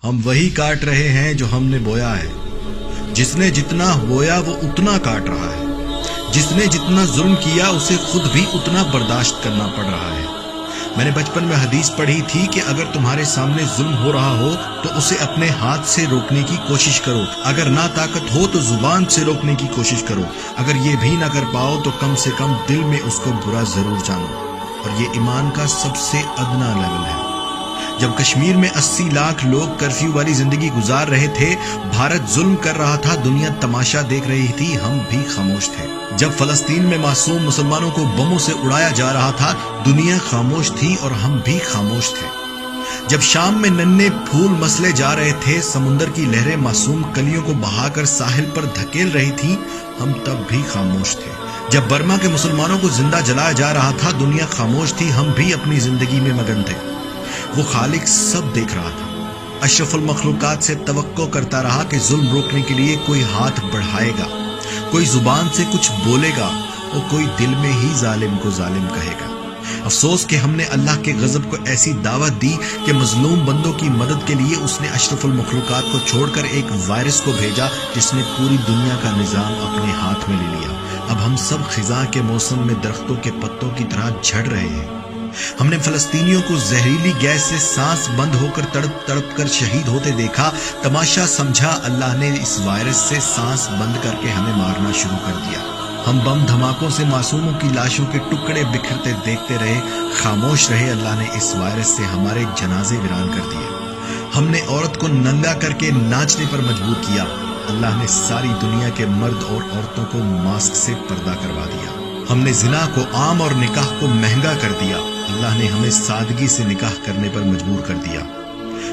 ہم وہی کاٹ رہے ہیں جو ہم نے بویا ہے. جس نے جتنا بویا وہ اتنا کاٹ رہا ہے. جس نے جتنا ظلم کیا اسے خود بھی اتنا برداشت کرنا پڑ رہا ہے. میں نے بچپن میں حدیث پڑھی تھی کہ اگر تمہارے سامنے ظلم ہو رہا ہو تو اسے اپنے ہاتھ سے روکنے کی کوشش کرو. اگر نہ طاقت ہو تو زبان سے روکنے کی کوشش کرو. اگر یہ بھی نہ کر پاؤ تو کم سے کم دل میں اس کو برا ضرور جانو. اور یہ ایمان کا سب سے ادنا لیول ہے. جب کشمیر میں 80 لاکھ لوگ کرفیو والی زندگی گزار رہے تھے، بھارت ظلم کر رہا تھا، دنیا تماشا دیکھ رہی تھی، ہم بھی خاموش تھے. جب فلسطین میں معصوم مسلمانوں کو بموں سے اڑایا جا رہا تھا، دنیا خاموش تھی اور ہم بھی خاموش تھے. جب شام میں ننھے پھول مسلے جا رہے تھے، سمندر کی لہریں معصوم کلیوں کو بہا کر ساحل پر دھکیل رہی تھی، ہم تب بھی خاموش تھے. جب برما کے مسلمانوں کو زندہ جلایا جا رہا تھا، دنیا خاموش تھی، ہم بھی اپنی زندگی میں مگن تھے. وہ خالق سب دیکھ رہا تھا. اشرف المخلوقات سے توقع کرتا رہا کہ ظلم روکنے کے لیے کوئی ہاتھ بڑھائے گا، کوئی زبان سے کچھ بولے گا اور کوئی دل میں ہی ظالم کو ظالم کہے گا. افسوس کہ ہم نے اللہ کے غضب کو ایسی دعوت دی کہ مظلوم بندوں کی مدد کے لیے اس نے اشرف المخلوقات کو چھوڑ کر ایک وائرس کو بھیجا جس نے پوری دنیا کا نظام اپنے ہاتھ میں لے لیا. اب ہم سب خزاں کے موسم میں درختوں کے پتوں کی طرح جھڑ رہے ہیں. ہم نے فلسطینیوں کو زہریلی گیس سے سانس بند ہو کر تڑپ تڑپ کر شہید ہوتے دیکھا. تماشا سمجھا، اللہ نے اس وائرس سے سانس بند کر کے ہمیں مارنا شروع کر دیا. ہم بم دھماکوں سے معصوموں کی لاشوں کے ٹکڑے بکھرتے دیکھتے رہے، خاموش رہے. اللہ نے اس وائرس سے ہمارے جنازے ویران کر دیے. ہم نے عورت کو ننگا کر کے ناچنے پر مجبور کیا. اللہ نے ساری دنیا کے مرد اور عورتوں کو ماسک سے پردہ کروا دیا. ہم نے زنا کو عام اور نکاح کو مہنگا کر دیا. اللہ نے ہمیں سادگی سے نکاح کرنے پر مجبور کر دیا.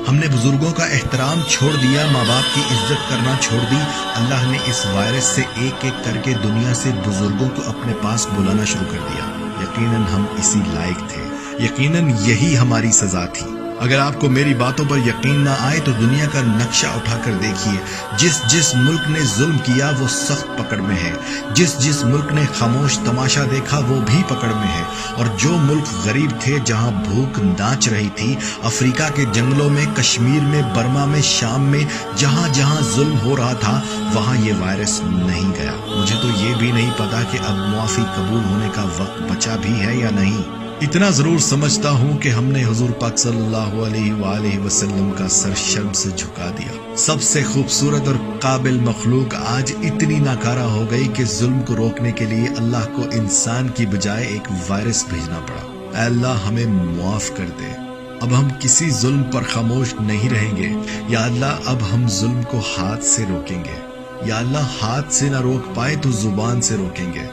ہم نے بزرگوں کا احترام چھوڑ دیا، ماں باپ کی عزت کرنا چھوڑ دی. اللہ نے اس وائرس سے ایک ایک کر کے دنیا سے بزرگوں کو اپنے پاس بلانا شروع کر دیا. یقیناً ہم اسی لائق تھے، یقیناً یہی ہماری سزا تھی. اگر آپ کو میری باتوں پر یقین نہ آئے تو دنیا کا نقشہ اٹھا کر دیکھیے. جس جس ملک نے ظلم کیا وہ سخت پکڑ میں ہے. جس جس ملک نے خاموش تماشا دیکھا وہ بھی پکڑ میں ہے. اور جو ملک غریب تھے، جہاں بھوک ناچ رہی تھی، افریقہ کے جنگلوں میں، کشمیر میں، برما میں، شام میں، جہاں جہاں ظلم ہو رہا تھا وہاں یہ وائرس نہیں گیا. مجھے تو یہ بھی نہیں پتا کہ اب معافی قبول ہونے کا وقت بچا بھی ہے یا نہیں. اتنا ضرور سمجھتا ہوں کہ ہم نے حضور پاک صلی اللہ علیہ وآلہ وسلم کا سر شرم سے جھکا دیا. سب سے خوبصورت اور قابل مخلوق آج اتنی ناکارہ ہو گئی کہ ظلم کو روکنے کے لیے اللہ کو انسان کی بجائے ایک وائرس بھیجنا پڑا. اے اللہ ہمیں معاف کر دے. اب ہم کسی ظلم پر خاموش نہیں رہیں گے. یا اللہ اب ہم ظلم کو ہاتھ سے روکیں گے. یا اللہ ہاتھ سے نہ روک پائے تو زبان سے روکیں گے.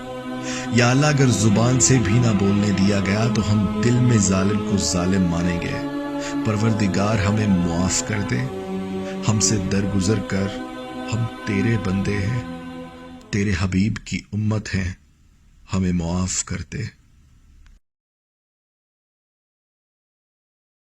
یا اللہ اگر زبان سے بھی نہ بولنے دیا گیا تو ہم دل میں ظالم کو ظالم مانیں گے. پروردگار ہمیں معاف کر دے. ہم سے درگزر کر. ہم تیرے بندے ہیں، تیرے حبیب کی امت ہیں. ہمیں معاف کر دے.